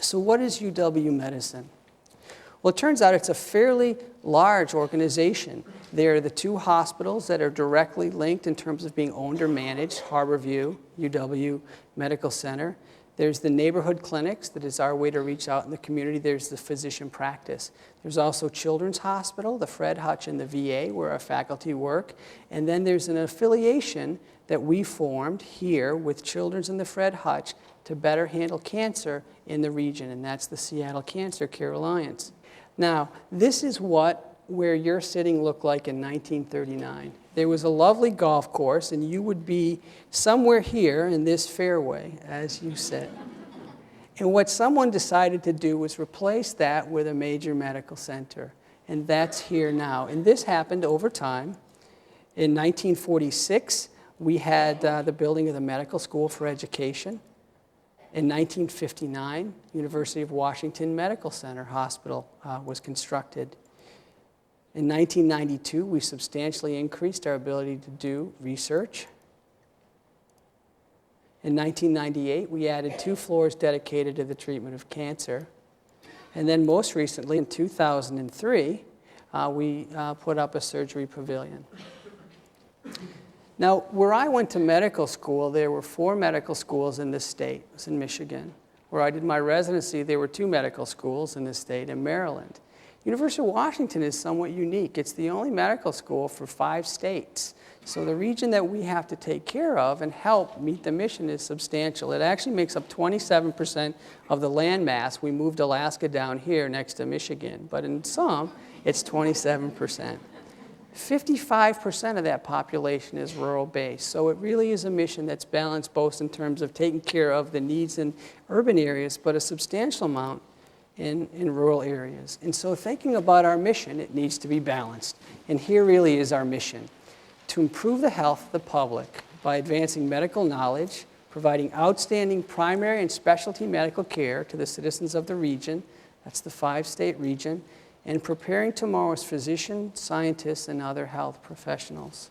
So what is UW Medicine? Well, it turns out it's a fairly large organization. There are the two hospitals that are directly linked in terms of being owned or managed, Harborview, UW Medical Center. There's the neighborhood clinics, that is our way to reach out in the community. There's the physician practice. There's also Children's Hospital, the Fred Hutch and the VA, where our faculty work. And then there's an affiliation that we formed here with Children's and the Fred Hutch to better handle cancer in the region, and that's the Seattle Cancer Care Alliance. Now, this is where you're sitting looked like in 1939. There was a lovely golf course, and you would be somewhere here in this fairway as you sit. And what someone decided to do was replace that with a major medical center, and that's here now. And this happened over time. In 1946, we had the building of the Medical School for Education. In 1959, University of Washington Medical Center Hospital was constructed. In 1992, we substantially increased our ability to do research. In 1998, we added 2 floors dedicated to the treatment of cancer. And then most recently, in 2003, we put up a surgery pavilion. Now, where I went to medical school, there were 4 medical schools in this state. It was in Michigan. Where I did my residency, there were 2 medical schools in this state in Maryland. University of Washington is somewhat unique. It's the only medical school for 5 states. So the region that we have to take care of and help meet the mission is substantial. It actually makes up 27% of the land mass. We moved Alaska down here next to Michigan, but in some, it's 27%. 55% of that population is rural-based, so it really is a mission that's balanced both in terms of taking care of the needs in urban areas, but a substantial amount in rural areas. And so thinking about our mission, it needs to be balanced. And here really is our mission: to improve the health of the public by advancing medical knowledge, providing outstanding primary and specialty medical care to the citizens of the region, that's the 5-state region, and preparing tomorrow's physicians, scientists, and other health professionals.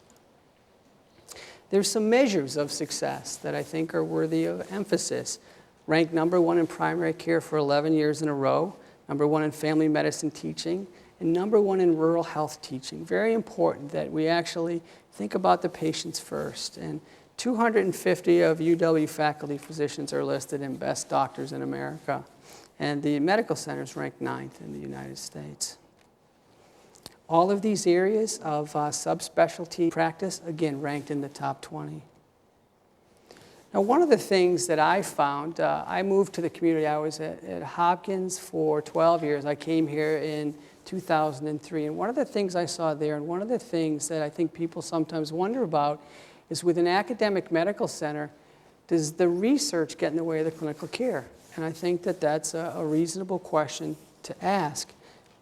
There's some measures of success that I think are worthy of emphasis. Ranked number 1 in primary care for 11 years in a row, number 1 in family medicine teaching, and number 1 in rural health teaching. Very important that we actually think about the patients first. And 250 of UW faculty physicians are listed in Best Doctors in America. And the medical center is ranked 9th in the United States. All of these areas of subspecialty practice, again, ranked in the top 20. Now, one of the things that I found, I moved to the community. I was at Hopkins for 12 years. I came here in 2003. And one of the things I saw there, and one of the things that I think people sometimes wonder about, is with an academic medical center, does the research get in the way of the clinical care? And I think that that's a reasonable question to ask.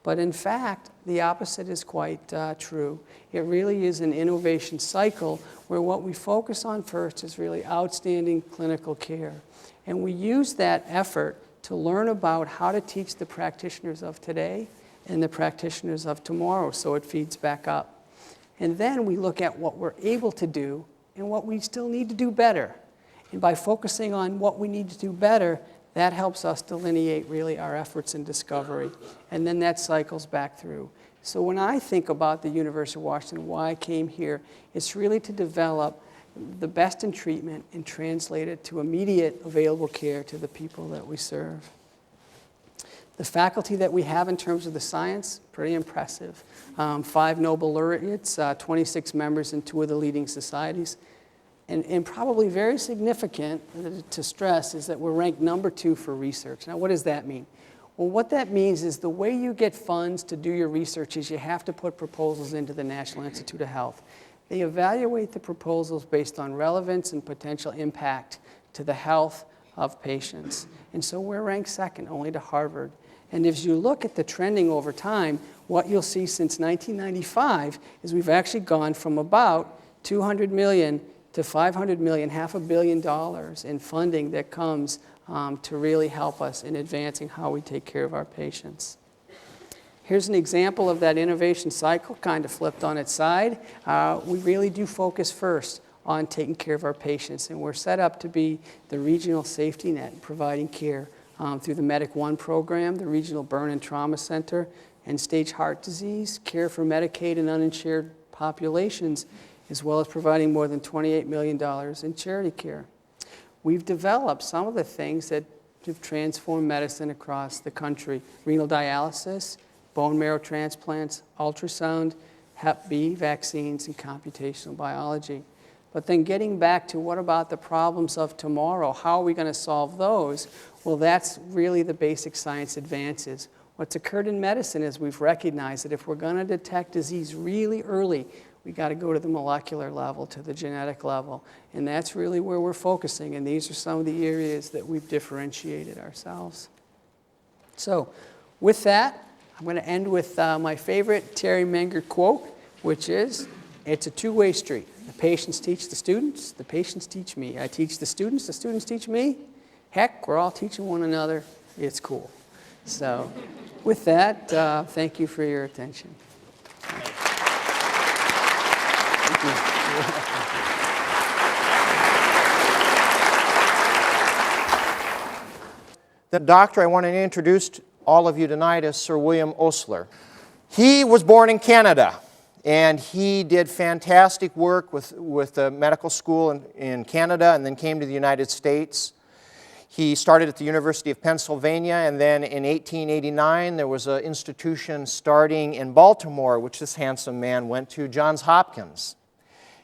But in fact, the opposite is quite true. It really is an innovation cycle where what we focus on first is really outstanding clinical care. And we use that effort to learn about how to teach the practitioners of today and the practitioners of tomorrow, so it feeds back up. And then we look at what we're able to do and what we still need to do better. And by focusing on what we need to do better, that helps us delineate really our efforts in discovery. And then that cycles back through. So when I think about the University of Washington, why I came here, it's really to develop the best in treatment and translate it to immediate available care to the people that we serve. The faculty that we have in terms of the science, pretty impressive. 5 Nobel laureates, 26 members in 2 of the leading societies. And probably very significant to stress is that we're ranked number 2 for research. Now, what does that mean? Well, what that means is the way you get funds to do your research is you have to put proposals into the National Institute of Health. They evaluate the proposals based on relevance and potential impact to the health of patients. And so we're ranked 2nd only to Harvard. And if you look at the trending over time, what you'll see since 1995 is we've actually gone from about 200 million to 500 million, $500 million in funding that comes to really help us in advancing how we take care of our patients. Here's an example of that innovation cycle, kind of flipped on its side. We really do focus first on taking care of our patients, and we're set up to be the regional safety net, providing care through the Medic One program, the Regional Burn and Trauma Center, end-stage heart disease, care for Medicaid and uninsured populations, as well as providing more than $28 million in charity care. We've developed some of the things that have transformed medicine across the country: renal dialysis, bone marrow transplants, ultrasound, Hep B vaccines, and computational biology. But then getting back to what about the problems of tomorrow? How are we going to solve those? Well, that's really the basic science advances. What's occurred in medicine is we've recognized that if we're going to detect disease really early, we got to go to the molecular level, to the genetic level. And that's really where we're focusing. And these are some of the areas that we've differentiated ourselves. So with that, I'm going to end with my favorite Terry Mengert quote, which is, it's a two-way street. The patients teach the students, the patients teach me. I teach the students teach me. Heck, we're all teaching one another. It's cool. So with that, thank you for your attention. Thank you. The doctor I want to introduce to all of you tonight is Sir William Osler. He was born in Canada, and he did fantastic work with the medical school in Canada and then came to the United States. He started at the University of Pennsylvania, and then in 1889 there was an institution starting in Baltimore, which this handsome man went to, Johns Hopkins.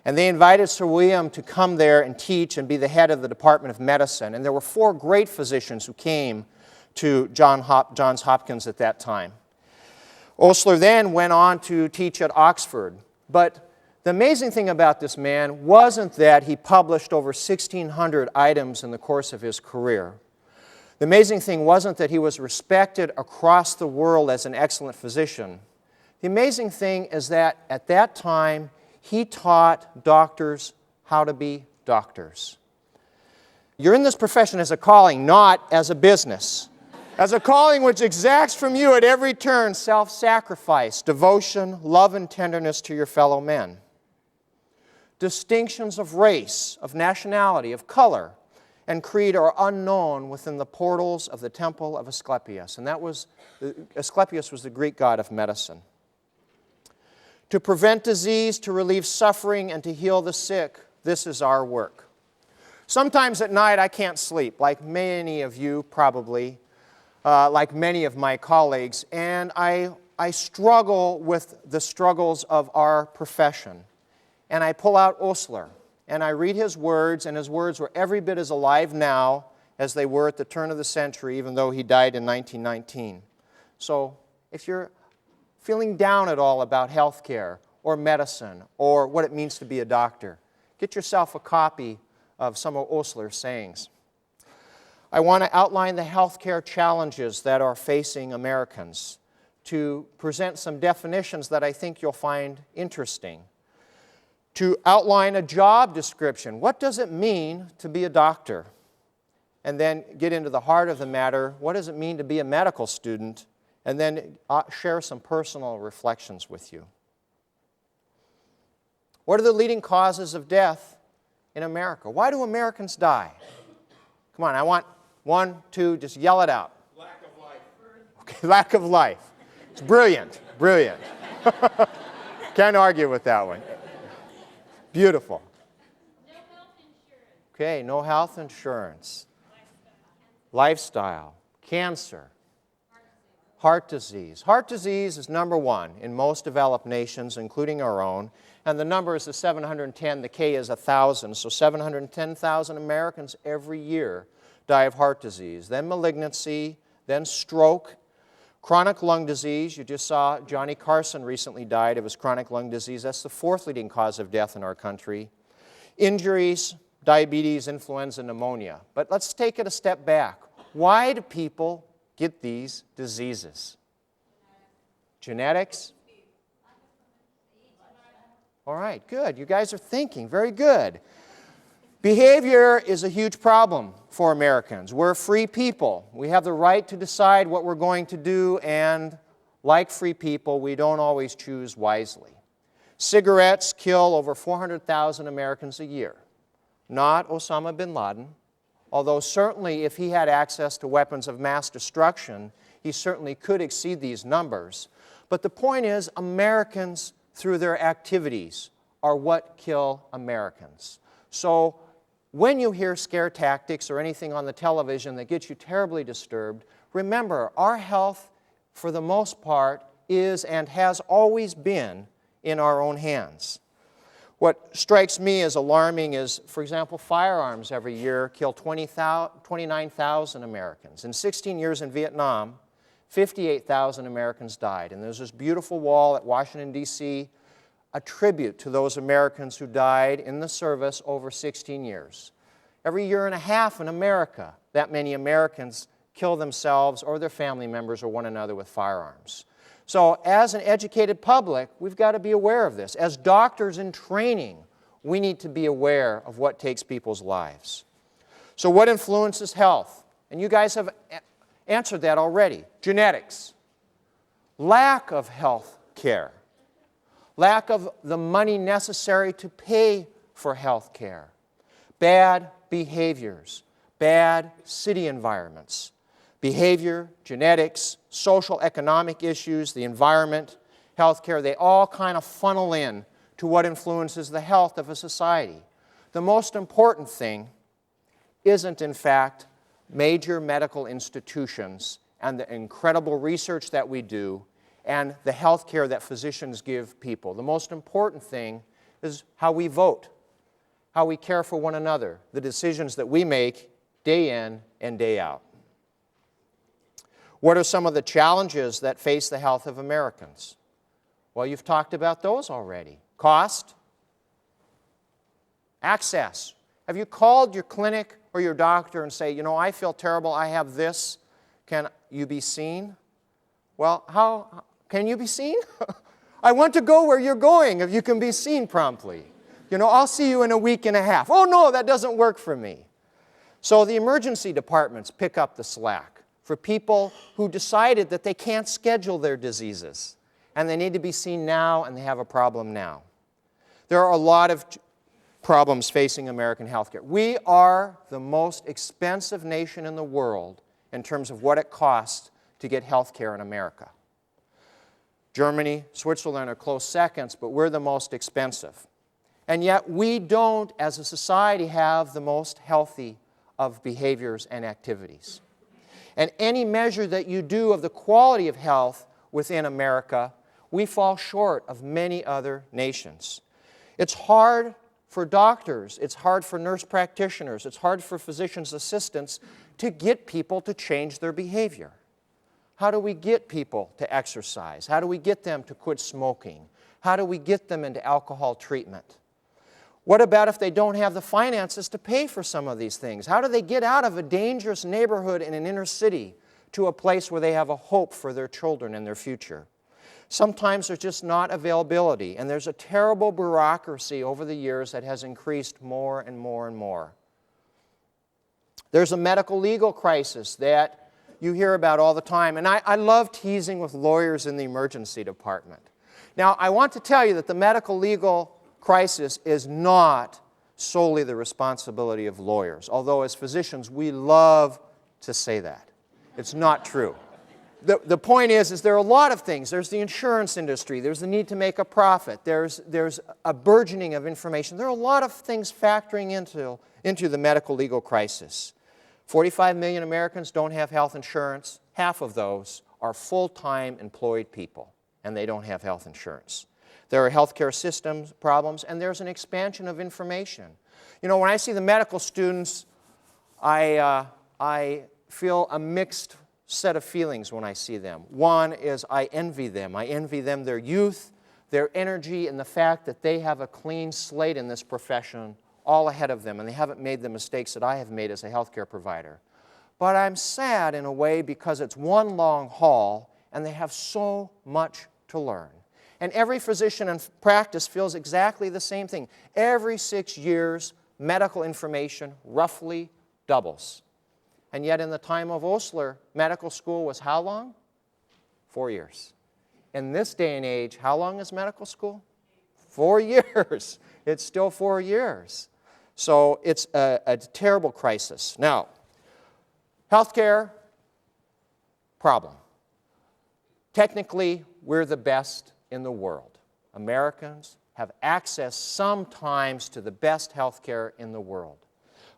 And they invited Sir William to come there and teach and be the head of the Department of Medicine. And there were 4 great physicians who came to Johns Hopkins at that time. Osler then went on to teach at Oxford. But the amazing thing about this man wasn't that he published over 1,600 items in the course of his career. The amazing thing wasn't that he was respected across the world as an excellent physician. The amazing thing is that at that time, he taught doctors how to be doctors. You're in this profession as a calling, not as a business. As a calling which exacts from you at every turn self-sacrifice, devotion, love, and tenderness to your fellow men. Distinctions of race, of nationality, of color, and creed are unknown within the portals of the temple of Asclepius. And Asclepius was the Greek god of medicine. To prevent disease, to relieve suffering, and to heal the sick, this is our work. Sometimes at night I can't sleep, like many of you probably, like many of my colleagues, and I struggle with the struggles of our profession. And I pull out Osler, and I read his words, and his words were every bit as alive now as they were at the turn of the century, even though he died in 1919. So if you're feeling down at all about healthcare or medicine or what it means to be a doctor, get yourself a copy of some of Osler's sayings. I want to outline the healthcare challenges that are facing Americans, to present some definitions that I think you'll find interesting, to outline a job description. What does it mean to be a doctor? And then get into the heart of the matter. What does it mean to be a medical student? And then share some personal reflections with you. What are the leading causes of death in America? Why do Americans die? Come on, I want 1, 2, just yell it out. Lack of life. Okay, lack of life. It's brilliant, brilliant. Can't argue with that one. Beautiful. No health insurance. Okay, no health insurance. Lifestyle. Cancer. Heart disease. Heart disease is number 1 in most developed nations, including our own. And the number is 710. The K is 1,000. So 710,000 Americans every year die of heart disease. Then malignancy, then stroke, chronic lung disease. You just saw Johnny Carson recently died of his chronic lung disease. That's the 4th leading cause of death in our country. Injuries, diabetes, influenza, pneumonia. But let's take it a step back. Why do people get these diseases? Genetics? All right, good. You guys are thinking. Very good. Behavior is a huge problem for Americans. We're free people. We have the right to decide what we're going to do, and like free people, we don't always choose wisely. Cigarettes kill over 400,000 Americans a year. Not Osama bin Laden, Although certainly if he had access to weapons of mass destruction, he certainly could exceed these numbers. But the point is, Americans, through their activities, are what kill Americans. So when you hear scare tactics or anything on the television that gets you terribly disturbed, remember, our health, for the most part, is and has always been in our own hands. What strikes me as alarming is, for example, firearms every year kill 29,000 Americans. In 16 years in Vietnam, 58,000 Americans died. And there's this beautiful wall at Washington, D.C., a tribute to those Americans who died in the service over 16 years. Every year and a half in America, that many Americans kill themselves or their family members or one another with firearms. So as an educated public, we've got to be aware of this. As doctors in training, we need to be aware of what takes people's lives. So what influences health? And you guys have answered that already. Genetics, lack of health care, lack of the money necessary to pay for health care, bad behaviors, bad city environments, behavior, genetics, social economic issues, the environment, healthcare, they all kind of funnel in to what influences the health of a society. The most important thing isn't, in fact, major medical institutions and the incredible research that we do and the health care that physicians give people. The most important thing is how we vote, how we care for one another, the decisions that we make day in and day out. What are some of the challenges that face the health of Americans? Well, you've talked about those already. Cost, access. Have you called your clinic or your doctor and say, you know, I feel terrible, I have this, can you be seen? Well, how can you be seen? I want to go where you're going if you can be seen promptly. You know, I'll see you in a week and a half. Oh no, that doesn't work for me. So the emergency departments pick up the slack for people who decided that they can't schedule their diseases and they need to be seen now and they have a problem now. There are a lot of problems facing American healthcare. We are the most expensive nation in the world in terms of what it costs to get healthcare in America. Germany, Switzerland are close seconds, but we're the most expensive. And yet we don't, as a society, have the most healthy of behaviors and activities. And any measure that you do of the quality of health within America, we fall short of many other nations. It's hard for doctors, it's hard for nurse practitioners, it's hard for physicians' assistants to get people to change their behavior. How do we get people to exercise? How do we get them to quit smoking? How do we get them into alcohol treatment? What about if they don't have the finances to pay for some of these things? How do they get out of a dangerous neighborhood in an inner city to a place where they have a hope for their children and their future? Sometimes there's just not availability, and there's a terrible bureaucracy over the years that has increased more and more and more. There's a medical legal crisis that you hear about all the time, and I love teasing with lawyers in the emergency department. Now, I want to tell you that the medical legal crisis is not solely the responsibility of lawyers, although as physicians we love to say that. It's not true. The point is there are a lot of things. There's the insurance industry. There's the need to make a profit. There's a burgeoning of information. There are a lot of things factoring into the medical legal crisis. 45 million Americans don't have health insurance. Half of those are full-time employed people, and they don't have health insurance. There are healthcare systems problems, and there's an expansion of information. You know, when I see the medical students, I feel a mixed set of feelings when I see them. One is I envy them. I envy them their youth, their energy, and the fact that they have a clean slate in this profession all ahead of them, and they haven't made the mistakes that I have made as a healthcare provider. But I'm sad in a way because it's one long haul, and they have so much to learn. And every physician in practice feels exactly the same thing. Every 6 years, medical information roughly doubles. And yet in the time of Osler, medical school was how long? 4 years. In this day and age, how long is medical school? 4 years. It's still 4 years. So it's a terrible crisis. Now, healthcare, problem. Technically, we're the best in the world. Americans have access sometimes to the best healthcare in the world.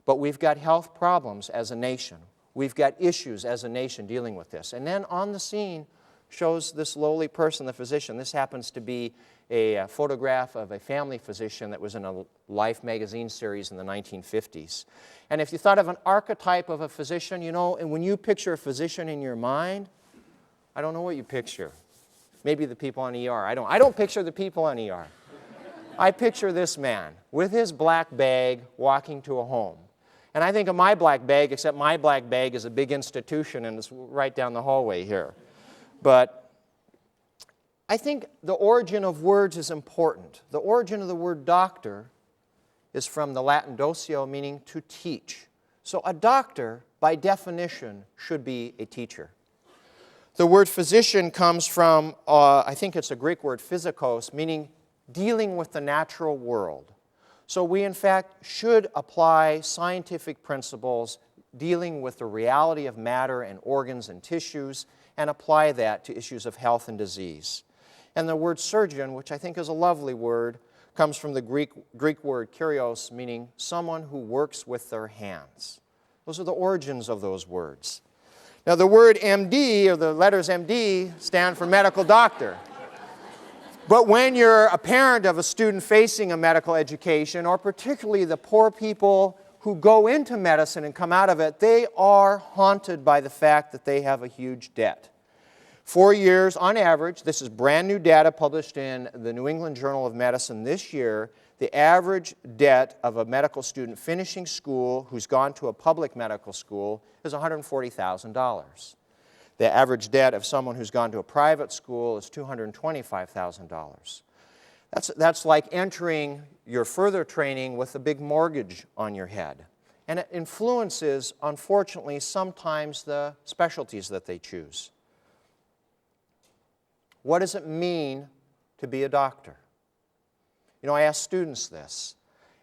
But we've got health problems as a nation. We've got issues as a nation dealing with this. And then on the scene shows this lowly person, the physician. This happens to be a photograph of a family physician that was in a Life magazine series in the 1950s. And if you thought of an archetype of a physician, you know, and when you picture a physician in your mind, I don't know what you picture. Maybe the people on ER. I don't picture the people on ER. I picture this man with his black bag walking to a home. And I think of my black bag, except my black bag is a big institution and it's right down the hallway here. But I think the origin of words is important. The origin of the word doctor is from the Latin doceo, meaning to teach. So a doctor, by definition, should be a teacher. The word physician comes from, I think it's a Greek word, physikos, meaning dealing with the natural world. So we, in fact, should apply scientific principles dealing with the reality of matter and organs and tissues and apply that to issues of health and disease. And the word surgeon, which I think is a lovely word, comes from the Greek word kyrios, meaning someone who works with their hands. Those are the origins of those words. Now, the word MD, or the letters MD, stand for medical doctor. But when you're a parent of a student facing a medical education, or particularly the poor people who go into medicine and come out of it, they are haunted by the fact that they have a huge debt. 4 years on average, this is brand new data published in the New England Journal of Medicine this year, the average debt of a medical student finishing school who's gone to a public medical school is $140,000. The average debt of someone who's gone to a private school is $225,000. That's like entering your further training with a big mortgage on your head. And it influences, unfortunately, sometimes the specialties that they choose. What does it mean to be a doctor? You know, I ask students this,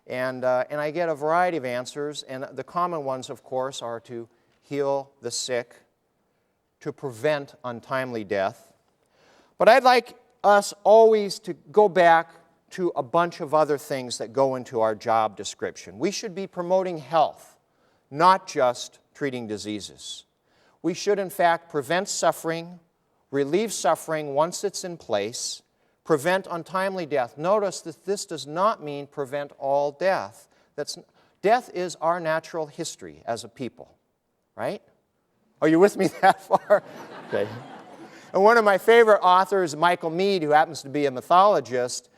and I get a variety of answers, and the common ones, of course, are to heal the sick, to prevent untimely death. But I'd like us always to go back to a bunch of other things that go into our job description. We should be promoting health, not just treating diseases. We should, in fact, prevent suffering, relieve suffering once it's in place, prevent untimely death. Notice that this does not mean prevent all death. Death is our natural history as a people, right? Are you with me that far? Okay. And one of my favorite authors, Michael Meade, who happens to be a mythologist,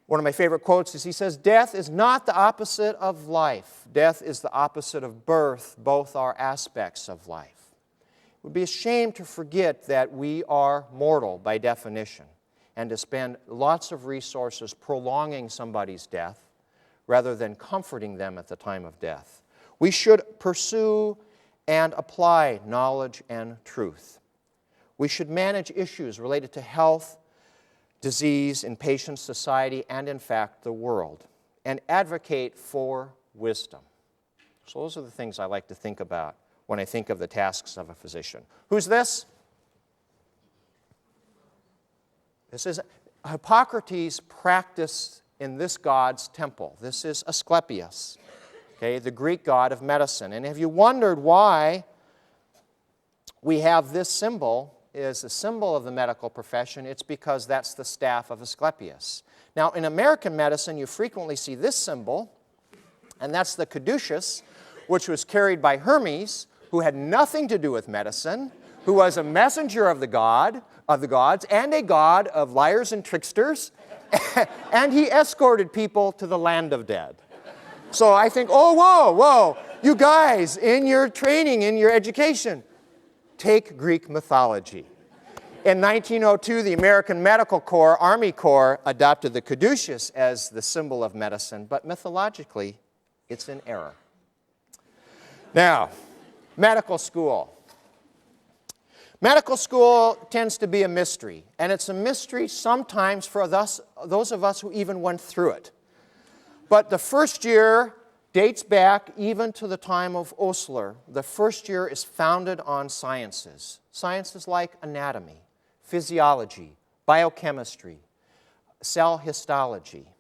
one of my favorite quotes is he says, "Death is not the opposite of life. Death is the opposite of birth. Both are aspects of life." It would be a shame to forget that we are mortal by definition and to spend lots of resources prolonging somebody's death rather than comforting them at the time of death. We should pursue and apply knowledge and truth. We should manage issues related to health, disease in patients, society, and in fact the world, and advocate for wisdom. So those are the things I like to think about when I think of the tasks of a physician. Who's this? This is Hippocrates practiced in this god's temple. This is Asclepius, okay, the Greek god of medicine. And have you wondered why we have this symbol is a symbol of the medical profession? It's because that's the staff of Asclepius. Now, in American medicine, you frequently see this symbol, and that's the caduceus, which was carried by Hermes, who had nothing to do with medicine, who was a messenger of the gods, and a god of liars and tricksters, and he escorted people to the land of dead. So I think, oh, whoa, you guys, in your training, in your education, take Greek mythology. In 1902, the American Medical Corps, Army Corps, adopted the caduceus as the symbol of medicine, but mythologically, it's in error. Now, medical school. Medical school tends to be a mystery, and it's a mystery sometimes for those of us who even went through it. But the first year dates back even to the time of Osler. The first year is founded on sciences. Sciences like anatomy, physiology, biochemistry, cell histology.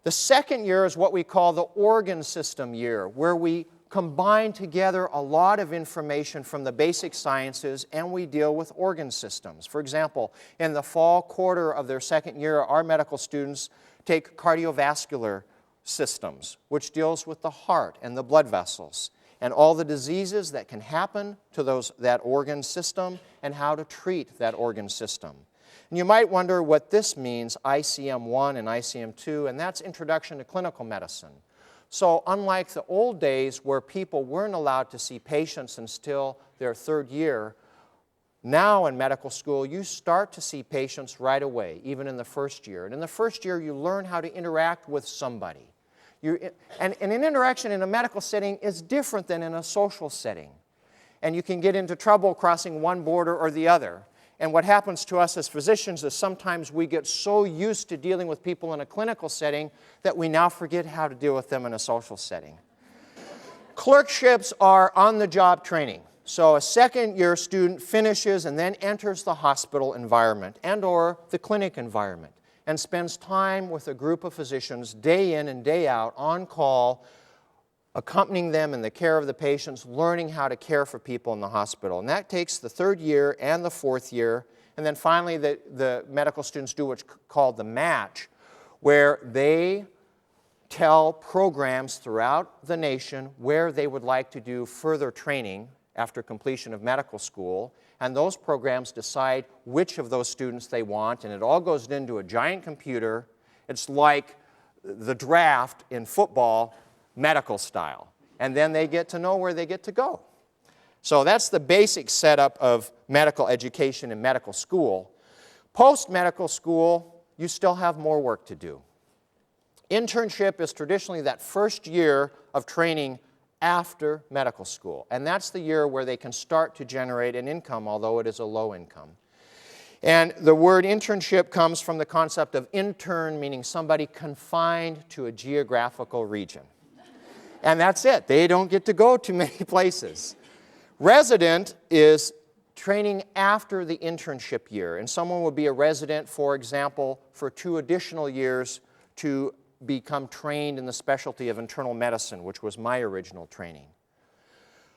The second year is what we call the organ system year, where we combine together a lot of information from the basic sciences and we deal with organ systems. For example, in the fall quarter of their second year, our medical students take cardiovascular systems, which deals with the heart and the blood vessels and all the diseases that can happen to that organ system and how to treat that organ system. And you might wonder what this means, ICM-1 and ICM-2, and that's Introduction to Clinical Medicine. So unlike the old days where people weren't allowed to see patients until their third year, now in medical school you start to see patients right away, even in the first year. And in the first year you learn how to interact with somebody. And an interaction in a medical setting is different than in a social setting. And you can get into trouble crossing one border or the other. And what happens to us as physicians is sometimes we get so used to dealing with people in a clinical setting that we now forget how to deal with them in a social setting. Clerkships are on-the-job training. So a second-year student finishes and then enters the hospital environment and or the clinic environment and spends time with a group of physicians day in and day out on call, accompanying them in the care of the patients, learning how to care for people in the hospital. And that takes the third year and the fourth year. And then finally, the medical students do what's called the match, where they tell programs throughout the nation where they would like to do further training after completion of medical school. And those programs decide which of those students they want. And it all goes into a giant computer. It's like the draft in football, medical style. And then they get to know where they get to go. So that's the basic setup of medical education in medical school. Post-medical school, you still have more work to do. Internship is traditionally that first year of training after medical school. And that's the year where they can start to generate an income, although it is a low income. And the word internship comes from the concept of intern, meaning somebody confined to a geographical region. And that's it. They don't get to go to many places. Resident is training after the internship year. And someone would be a resident, for example, for 2 additional years to become trained in the specialty of internal medicine, which was my original training.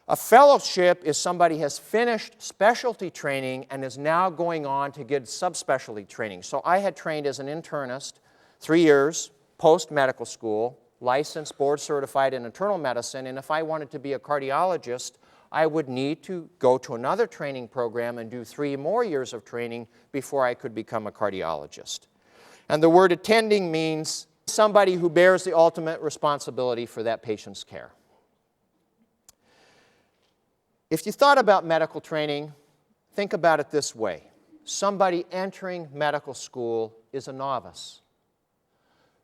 A fellowship is somebody has finished specialty training and is now going on to get subspecialty training. So I had trained as an internist 3 years post-medical school, licensed, board certified in internal medicine, and if I wanted to be a cardiologist, I would need to go to another training program and do 3 more years of training before I could become a cardiologist. And the word attending means somebody who bears the ultimate responsibility for that patient's care. If you thought about medical training, think about it this way. Somebody entering medical school is a novice.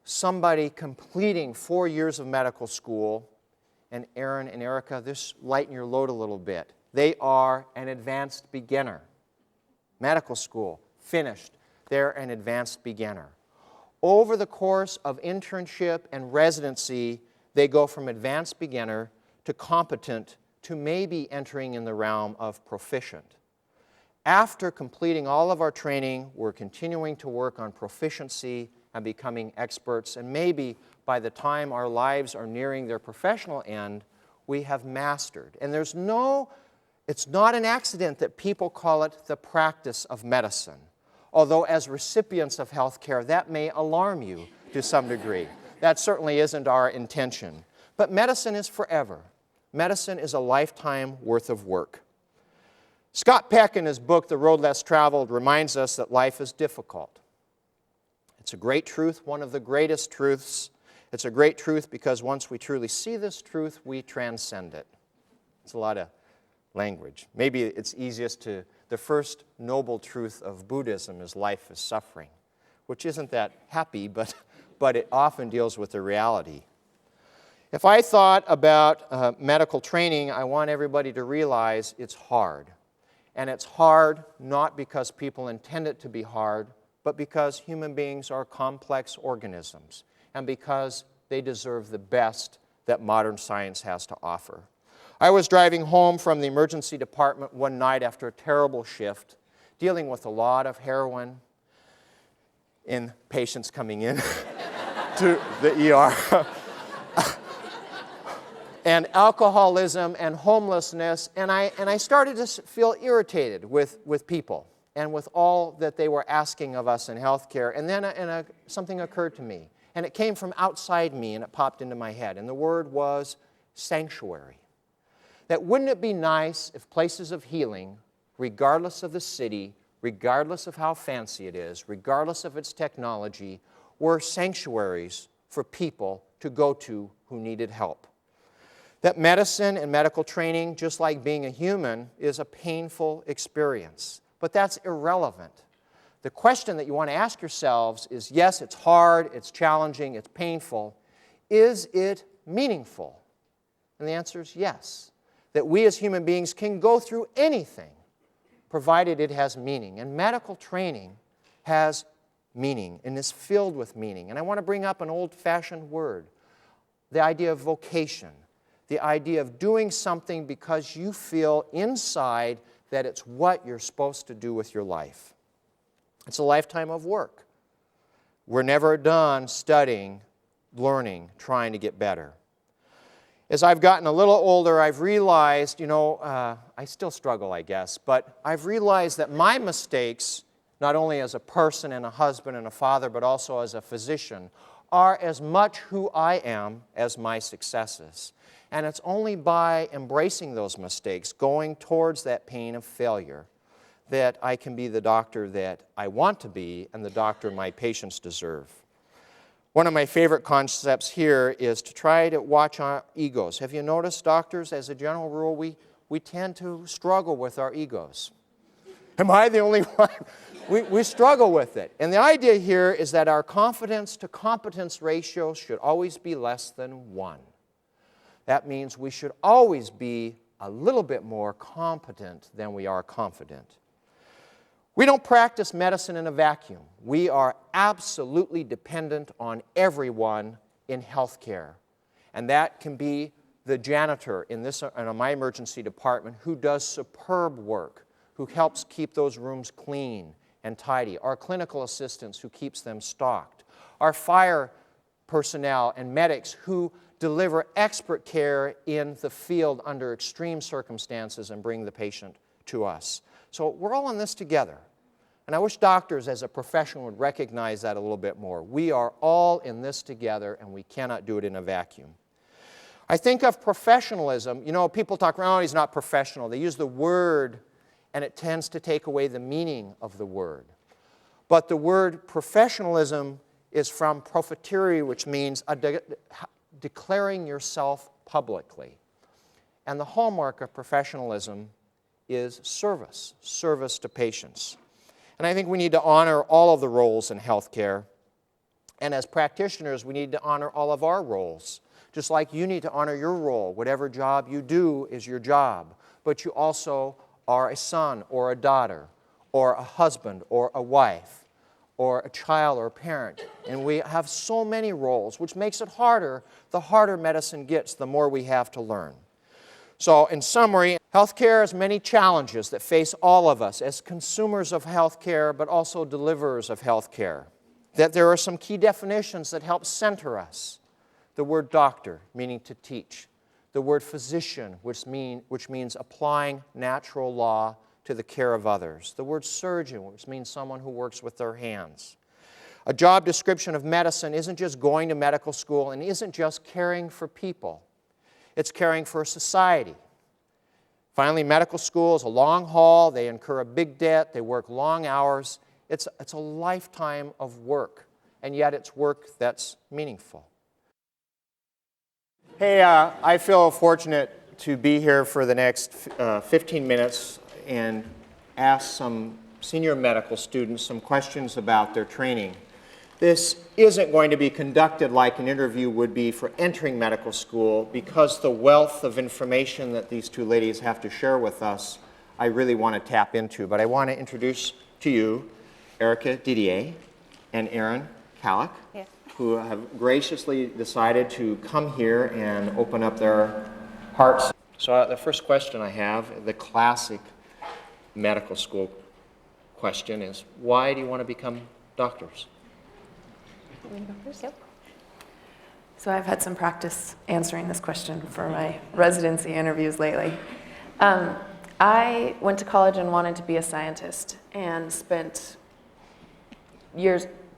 Somebody completing 4 years of medical school, and Aaron and Erica, this lighten your load a little bit. They are an advanced beginner. Medical school, finished. They're an advanced beginner. Over the course of internship and residency, they go from advanced beginner to competent to maybe entering in the realm of proficient. After completing all of our training, we're continuing to work on proficiency and becoming experts, and maybe by the time our lives are nearing their professional end, we have mastered. And it's not an accident that people call it the practice of medicine. Although as recipients of health care, that may alarm you to some degree. That certainly isn't our intention. But medicine is forever. Medicine is a lifetime worth of work. Scott Peck, in his book, The Road Less Traveled, reminds us that life is difficult. It's a great truth, one of the greatest truths. It's a great truth because once we truly see this truth, we transcend it. It's a lot of language. Maybe it's easiest to, the first noble truth of Buddhism is life is suffering, which isn't that happy, but it often deals with the reality. If I thought about medical training, I want everybody to realize it's hard. And it's hard not because people intend it to be hard, but because human beings are complex organisms and because they deserve the best that modern science has to offer. I was driving home from the emergency department one night after a terrible shift, dealing with a lot of heroin in patients coming in to the ER. And alcoholism and homelessness, and I started to feel irritated with people and with all that they were asking of us in healthcare. And then something occurred to me, and it came from outside me, and it popped into my head, and the word was sanctuary. That wouldn't it be nice if places of healing, regardless of the city, regardless of how fancy it is, regardless of its technology, were sanctuaries for people to go to who needed help. That medicine and medical training, just like being a human, is a painful experience. But that's irrelevant. The question that you want to ask yourselves is, yes, it's hard, it's challenging, it's painful. Is it meaningful? And the answer is yes. That we as human beings can go through anything, provided it has meaning. And medical training has meaning and is filled with meaning. And I want to bring up an old-fashioned word, the idea of vocation. The idea of doing something because you feel inside that it's what you're supposed to do with your life. It's a lifetime of work. We're never done studying, learning, trying to get better. As I've gotten a little older, I've realized, I still struggle, I guess, but I've realized that my mistakes, not only as a person and a husband and a father, but also as a physician, are as much who I am as my successes. And it's only by embracing those mistakes, going towards that pain of failure, that I can be the doctor that I want to be and the doctor my patients deserve. One of my favorite concepts here is to try to watch our egos. Have you noticed, doctors, as a general rule, we tend to struggle with our egos. Am I the only one? We struggle with it. And the idea here is that our confidence to competence ratio should always be less than 1. That means we should always be a little bit more competent than we are confident. We don't practice medicine in a vacuum. We are absolutely dependent on everyone in healthcare. And that can be the janitor in my emergency department who does superb work, who helps keep those rooms clean and tidy, our clinical assistants who keeps them stocked, our fire personnel and medics who deliver expert care in the field under extreme circumstances and bring the patient to us. So we're all in this together. And I wish doctors as a profession would recognize that a little bit more. We are all in this together, and we cannot do it in a vacuum. I think of professionalism. People talk around, he's not professional. They use the word, and it tends to take away the meaning of the word. But the word professionalism is from profiterie, which means declaring yourself publicly. And the hallmark of professionalism is service to patients. And I think we need to honor all of the roles in healthcare. And as practitioners, we need to honor all of our roles. Just like you need to honor your role. Whatever job you do is your job. But you also are a son or a daughter or a husband or a wife or a child or a parent. And we have so many roles, which makes it harder. The harder medicine gets, the more we have to learn. So in summary, healthcare has many challenges that face all of us as consumers of healthcare, but also deliverers of healthcare. That there are some key definitions that help center us. The word doctor, meaning to teach. The word physician, which means applying natural law to the care of others. The word surgeon, which means someone who works with their hands. A job description of medicine isn't just going to medical school and isn't just caring for people. It's caring for society. Finally, medical school is a long haul. They incur a big debt. They work long hours. It's a lifetime of work, and yet it's work that's meaningful. Hey, I feel fortunate to be here for the next 15 minutes and ask some senior medical students some questions about their training. This isn't going to be conducted like an interview would be for entering medical school because the wealth of information that these two ladies have to share with us, I really want to tap into. But I want to introduce to you Erica Didier and Erin Kallick. Yes. who have graciously decided to come here and open up their hearts. So the first question I have, the classic medical school question is, why do you want to become doctors? Want me to go first? Yep. So I've had some practice answering this question for my residency interviews lately. I went to college and wanted to be a scientist and spent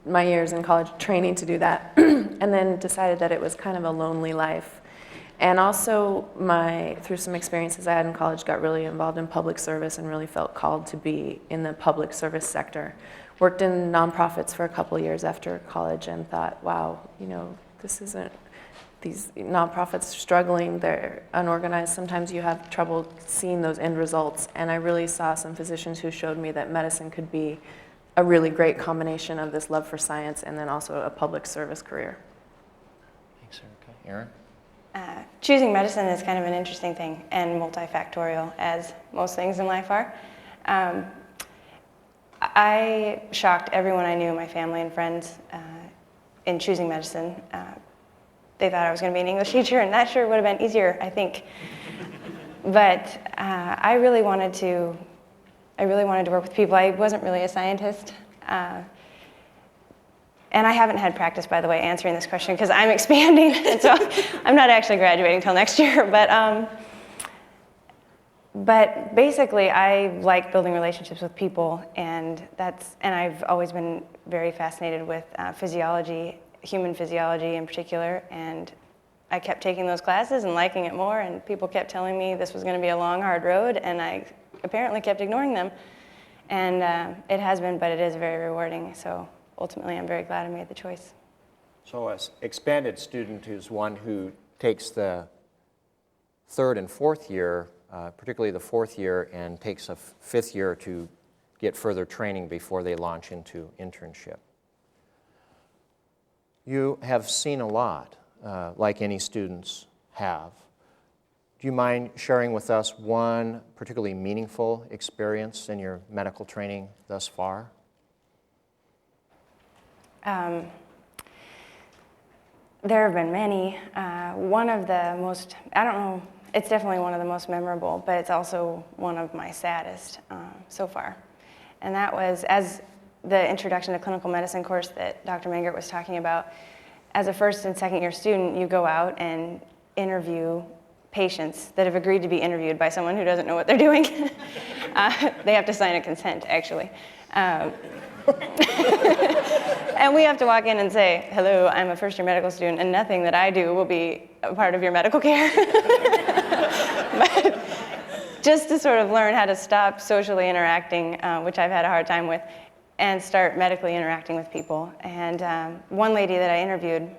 my years in college training to do that, and then decided that it was kind of a lonely life. And also, through some experiences I had in college, got really involved in public service and really felt called to be in the public service sector. Worked in nonprofits for a couple of years after college and thought, wow, this isn't, these nonprofits are struggling, they're unorganized, sometimes you have trouble seeing those end results. And I really saw some physicians who showed me that medicine could be a really great combination of this love for science and then also a public service career. Thanks, Erica. Aaron? Choosing medicine is kind of an interesting thing and multifactorial, as most things in life are. I shocked everyone I knew, my family and friends, in choosing medicine. They thought I was going to be an English teacher, and that sure would have been easier, I think. But I really wanted to work with people. I wasn't really a scientist. And I haven't had practice, by the way, answering this question because I'm expanding, and so I'm not actually graduating until next year. But basically, I like building relationships with people, and I've always been very fascinated with physiology, human physiology in particular, and I kept taking those classes and liking it more, and people kept telling me this was going to be a long, hard road, and I apparently kept ignoring them. And it has been, but it is very rewarding, so ultimately I'm very glad I made the choice. So an expanded student is one who takes the third and fourth year, particularly the fourth year, and takes a fifth year to get further training before they launch into internship. You have seen a lot, like any students have. Do you mind sharing with us one particularly meaningful experience in your medical training thus far? There have been many. One of the most, I don't know, it's definitely one of the most memorable, but it's also one of my saddest so far. And that was, as the Introduction to Clinical Medicine course that Dr. Mengert was talking about, as a first and second year student, you go out and interview patients that have agreed to be interviewed by someone who doesn't know what they're doing. They have to sign a consent, actually. And we have to walk in and say, hello, I'm a first-year medical student, and nothing that I do will be a part of your medical care. But just to sort of learn how to stop socially interacting, which I've had a hard time with, and start medically interacting with people. And one lady that I interviewed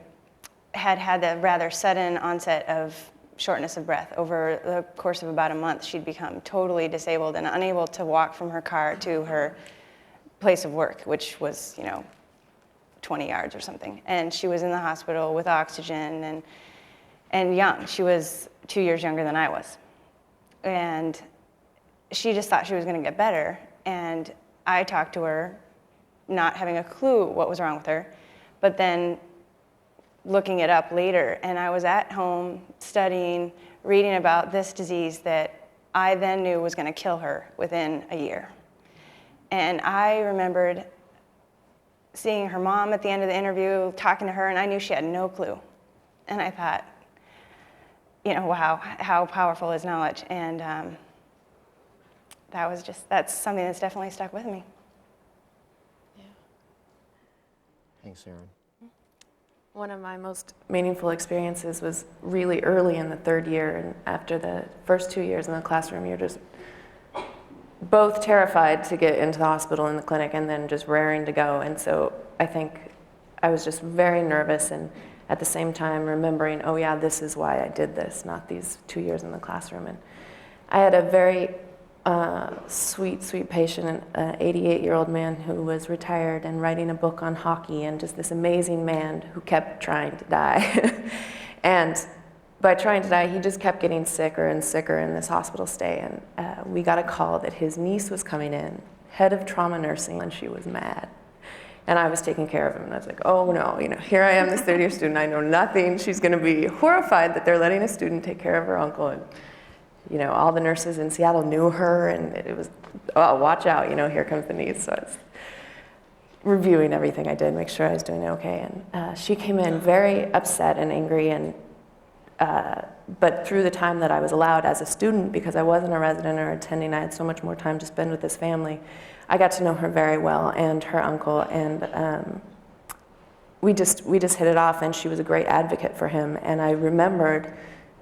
had the rather sudden onset of shortness of breath. Over the course of about a month, she'd become totally disabled and unable to walk from her car to her place of work, which was, 20 yards or something. And she was in the hospital with oxygen and young. She was 2 years younger than I was. And she just thought she was going to get better. And I talked to her, not having a clue what was wrong with her, but then looking it up later. And I was at home studying, reading about this disease that I then knew was going to kill her within a year. And I remembered seeing her mom at the end of the interview, talking to her, and I knew she had no clue. And I thought, wow, how powerful is knowledge? And that's something that's definitely stuck with me. Yeah. Thanks, Aaron. One of my most meaningful experiences was really early in the third year, and after the first 2 years in the classroom, you're just both terrified to get into the hospital and the clinic and then just raring to go. And so I think I was just very nervous and at the same time remembering, oh yeah, this is why I did this, not these 2 years in the classroom. And I had a very sweet patient, an 88-year-old man who was retired and writing a book on hockey, and just this amazing man who kept trying to die. And by trying to die, he just kept getting sicker and sicker in this hospital stay. And we got a call that his niece was coming in, head of trauma nursing, and she was mad. And I was taking care of him, and I was like, oh no, here I am, this third-year student, I know nothing. She's going to be horrified that they're letting a student take care of her uncle. And all the nurses in Seattle knew her, and it was, oh, watch out, here comes the needs. So I was reviewing everything I did, make sure I was doing okay. And she came in very upset and angry, and but through the time that I was allowed as a student, because I wasn't a resident or attending, I had so much more time to spend with this family, I got to know her very well and her uncle, and we just hit it off, and she was a great advocate for him. And I remembered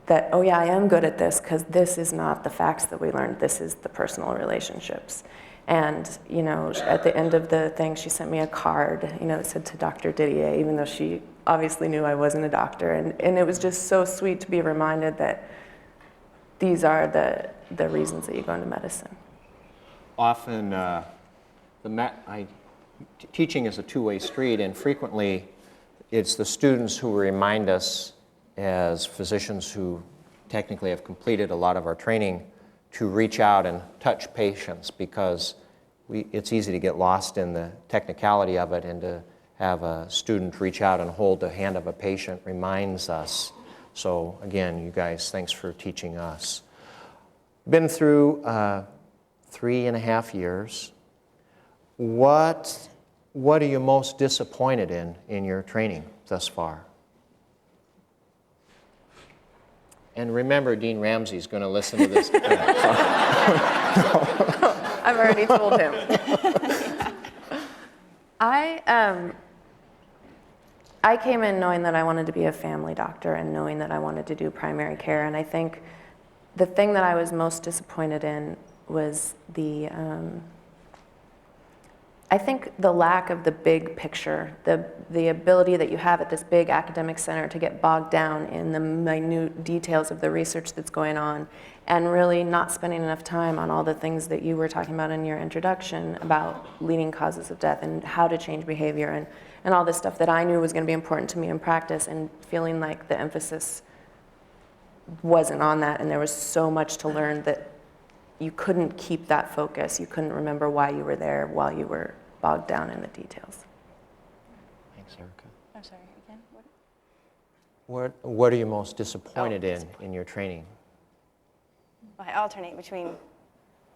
that, oh yeah, I am good at this, because this is not the facts that we learned, this is the personal relationships. And at the end of the thing, she sent me a card, that said to Dr. Didier, even though she obviously knew I wasn't a doctor. And it was just so sweet to be reminded that these are the reasons that you go into medicine. Often, teaching is a two-way street, and frequently it's the students who remind us, as physicians who technically have completed a lot of our training, to reach out and touch patients, because it's easy to get lost in the technicality of it, and to have a student reach out and hold the hand of a patient reminds us. So again, you guys, thanks for teaching us. Been through 3.5 years. What are you most disappointed in your training thus far? And remember, Dean Ramsey's going to listen to this. I've already told him. I came in knowing that I wanted to be a family doctor and knowing that I wanted to do primary care. And I think the thing that I was most disappointed in was the lack of the big picture, the ability that you have at this big academic center to get bogged down in the minute details of the research that's going on, and really not spending enough time on all the things that you were talking about in your introduction about leading causes of death and how to change behavior and all this stuff that I knew was going to be important to me in practice, and feeling like the emphasis wasn't on that, and there was so much to learn that you couldn't keep that focus. You couldn't remember why you were there while you were bogged down in the details. Thanks, Erica. I'm sorry, again? What are you most disappointed in your training? Well, I alternate between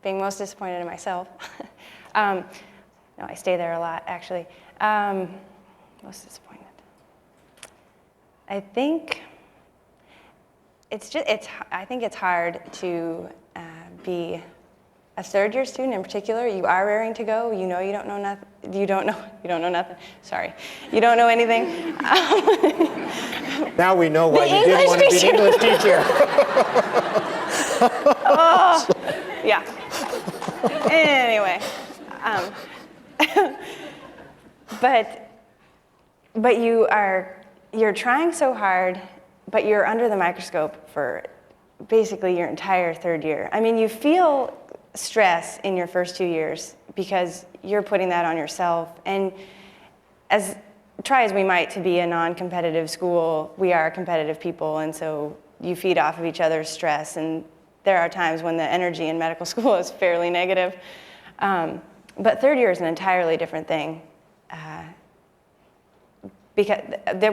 being most disappointed in myself. No, I stay there a lot, actually. Most disappointed. I think I think it's hard to be a third-year student in particular. You are raring to go. You don't know nothing. You don't know nothing. Sorry, you don't know anything. Now we know why you didn't want to be an English teacher. Oh, yeah. Anyway, but you're trying so hard, but you're under the microscope for basically your entire third year. I mean, you feel stress in your first 2 years because you're putting that on yourself. And try as we might to be a non-competitive school, we are competitive people, and so you feed off of each other's stress. And there are times when the energy in medical school is fairly negative. But third year is an entirely different thing. Because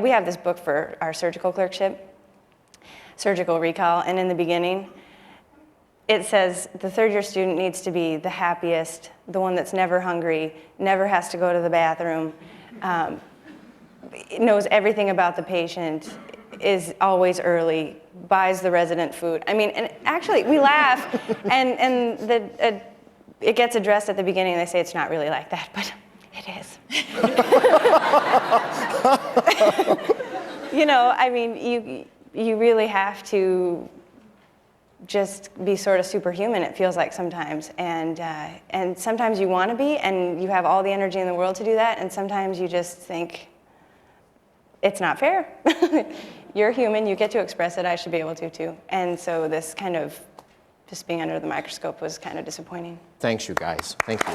we have this book for our surgical clerkship, Surgical Recall, and in the beginning, it says the third-year student needs to be the happiest, the one that's never hungry, never has to go to the bathroom, knows everything about the patient, is always early, buys the resident food. I mean, and actually, we laugh, and it gets addressed at the beginning, and they say it's not really like that, but it is. I mean, you really have to just be sort of superhuman, it feels like sometimes. And sometimes you want to be, and you have all the energy in the world to do that, and sometimes you just think, it's not fair. You're human, you get to express it, I should be able to too. And so this kind of just being under the microscope was kind of disappointing. Thanks, you guys. Thank you.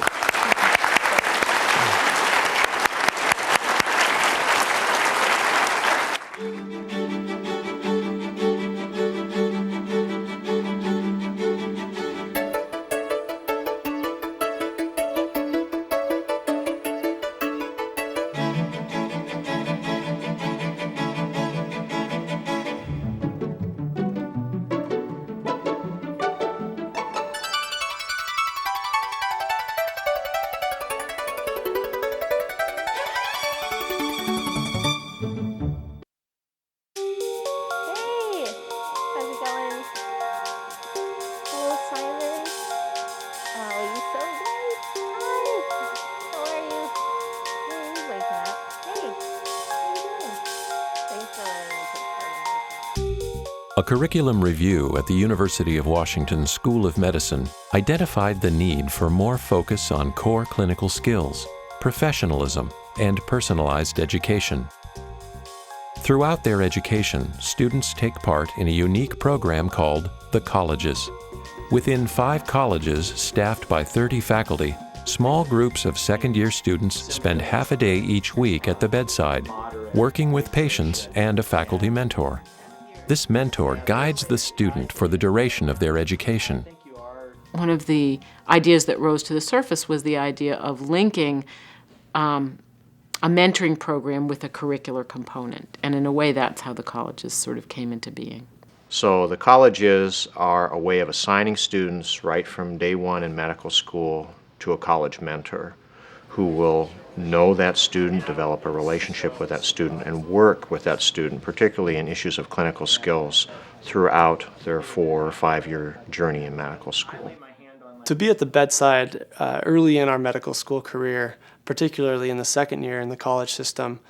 A curriculum review at the University of Washington School of Medicine identified the need for more focus on core clinical skills, professionalism, and personalized education. Throughout their education, students take part in a unique program called the Colleges. Within 5 colleges staffed by 30 faculty, small groups of second-year students spend half a day each week at the bedside, working with patients and a faculty mentor. This mentor guides the student for the duration of their education. One of the ideas that rose to the surface was the idea of linking a mentoring program with a curricular component. And in a way, that's how the colleges sort of came into being. So the colleges are a way of assigning students right from day one in medical school to a college mentor who will know that student, develop a relationship with that student, and work with that student, particularly in issues of clinical skills throughout their 4 or 5 year journey in medical school. To be at the bedside early in our medical school career, particularly in the second year in the college system,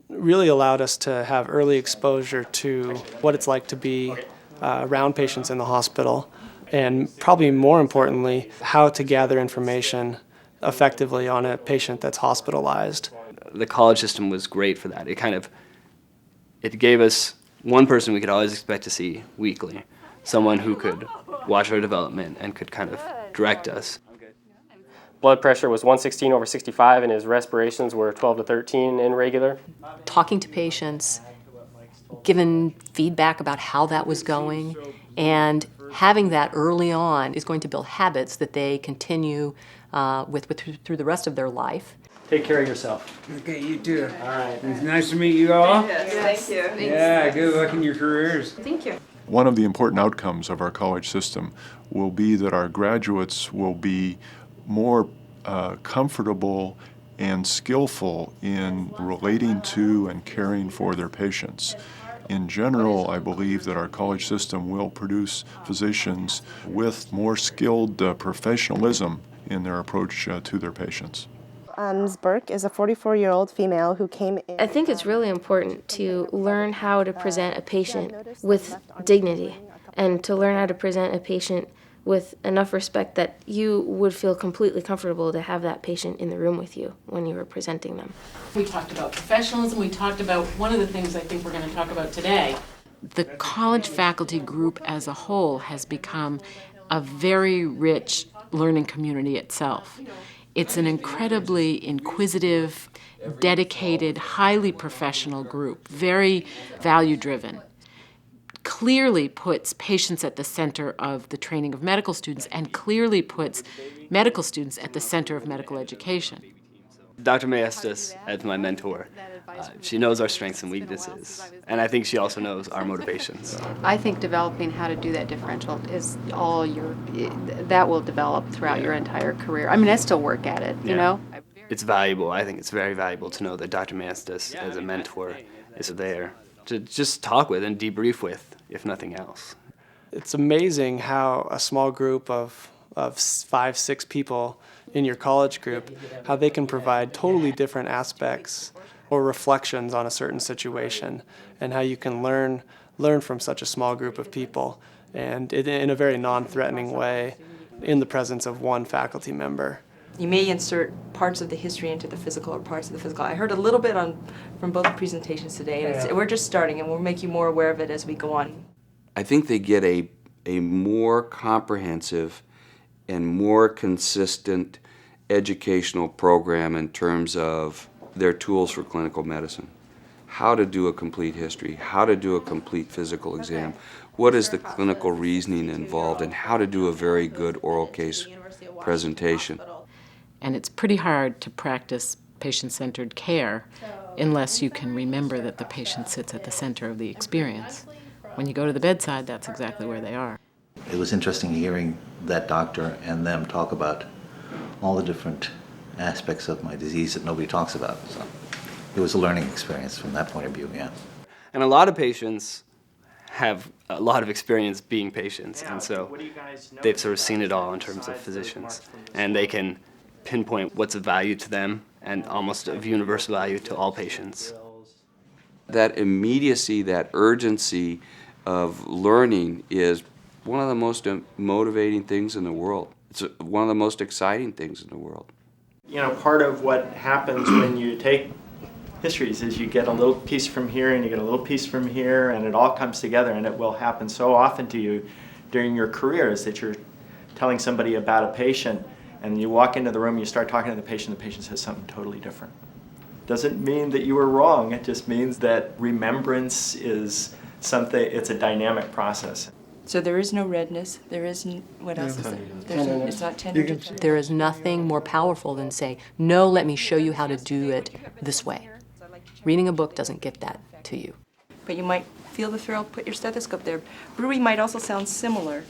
really allowed us to have early exposure to what it's like to be around patients in the hospital, and probably more importantly, how to gather information effectively on a patient that's hospitalized. The college system was great for that. It gave us one person we could always expect to see weekly, someone who could watch our development and could kind of direct us. Blood pressure was 116/65 and his respirations were 12 to 13 in regular. Talking to patients, giving feedback about how that was going, and having that early on is going to build habits that they continue through the rest of their life. Take care of yourself. Okay, you too. All right. It's nice to meet you all. Yes, thank you. Yeah, good luck in your careers. Thank you. One of the important outcomes of our college system will be that our graduates will be more comfortable and skillful in relating to and caring for their patients. In general, I believe that our college system will produce physicians with more skilled professionalism in their approach to their patients. Ms. Burke is a 44-year-old female who came in. I think it's really important to learn how to present a patient with dignity and to learn how to present a patient with enough respect that you would feel completely comfortable to have that patient in the room with you when you were presenting them. We talked about professionalism. We talked about one of the things I think we're going to talk about today. The college faculty group as a whole has become a very rich learning community itself. It's an incredibly inquisitive, dedicated, highly professional group, very value-driven. Clearly puts patients at the center of the training of medical students and clearly puts medical students at the center of medical education. Dr. M.H.S. as my mentor, she knows our strengths and weaknesses, and I think she also knows our motivations. I think developing how to do that differential is that will develop throughout your entire career. I mean, I still work at it, you know? It's valuable. I think it's very valuable to know that Dr. M.H.S. as a mentor is there to just talk with and debrief with, if nothing else. It's amazing how a small group of 5-6 people in your college group, how they can provide totally different aspects or reflections on a certain situation, and how you can learn from such a small group of people, and in a very non-threatening way, in the presence of one faculty member. You may insert parts of the history into the physical or parts of the physical. I heard a little bit from both presentations today, and we're just starting, and we'll make you more aware of it as we go on. I think they get a more comprehensive and more consistent educational program in terms of their tools for clinical medicine. How to do a complete history, how to do a complete physical exam, what is the clinical reasoning involved, and how to do a very good oral case presentation. And it's pretty hard to practice patient-centered care unless you can remember that the patient sits at the center of the experience. When you go to the bedside, that's exactly where they are. It was interesting hearing that doctor and them talk about all the different aspects of my disease that nobody talks about. So it was a learning experience from that point of view, yeah. And a lot of patients have a lot of experience being patients, and so they've sort of seen it all in terms of physicians, and they can pinpoint what's of value to them and almost of universal value to all patients. That immediacy, that urgency of learning is one of the most motivating things in the world. It's one of the most exciting things in the world. You know, part of what happens when you take histories is you get a little piece from here and you get a little piece from here, and it all comes together, and it will happen so often to you during your career is that you're telling somebody about a patient and you walk into the room, you start talking to the patient says something totally different. Doesn't mean that you were wrong, it just means that remembrance is something, it's a dynamic process. So there is no redness, there isn't, what else is there? It's not tenderness. There is nothing more powerful than say, no, let me show you how to do it this way. Reading a book doesn't get that to you. But you might feel the thrill, put your stethoscope there. Brewery might also sound similar,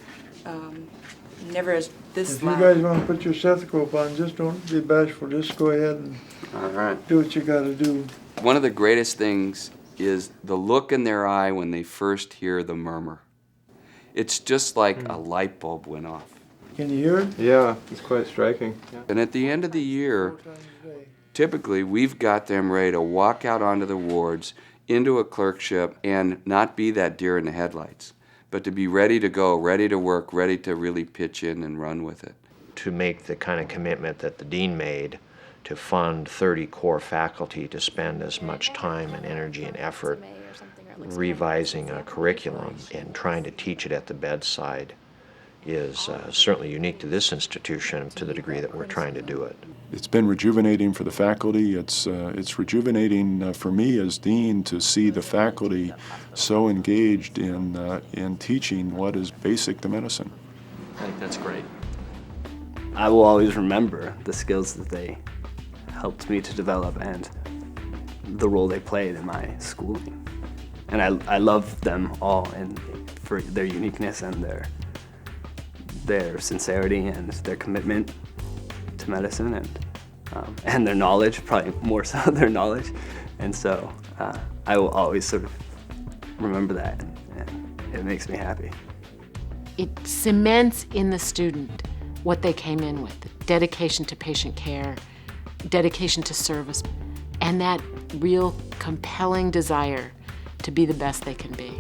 never as this If you loud. guys want to put your stethoscope on, just don't be bashful, just go ahead and All right. do what you got to do. One of the greatest things is the look in their eye when they first hear the murmur. It's just like a light bulb went off. Can you hear it? Yeah, it's quite striking. Yeah. And at the end of the year, typically we've got them ready to walk out onto the wards, into a clerkship, and not be that deer in the headlights, but to be ready to go, ready to work, ready to really pitch in and run with it. To make the kind of commitment that the dean made to fund 30 core faculty to spend as much time and energy and effort revising a curriculum and trying to teach it at the bedside is certainly unique to this institution to the degree that we're trying to do it. It's been rejuvenating for the faculty. It's rejuvenating for me as dean to see the faculty so engaged in teaching what is basic to medicine. I think that's great. I will always remember the skills that they helped me to develop and the role they played in my schooling. And I love them all and for their uniqueness and their sincerity and their commitment to medicine and their knowledge, probably more so their knowledge. And so I will always sort of remember that, and it makes me happy. It cements in the student what they came in with: dedication to patient care, dedication to service, and that real compelling desire to be the best they can be.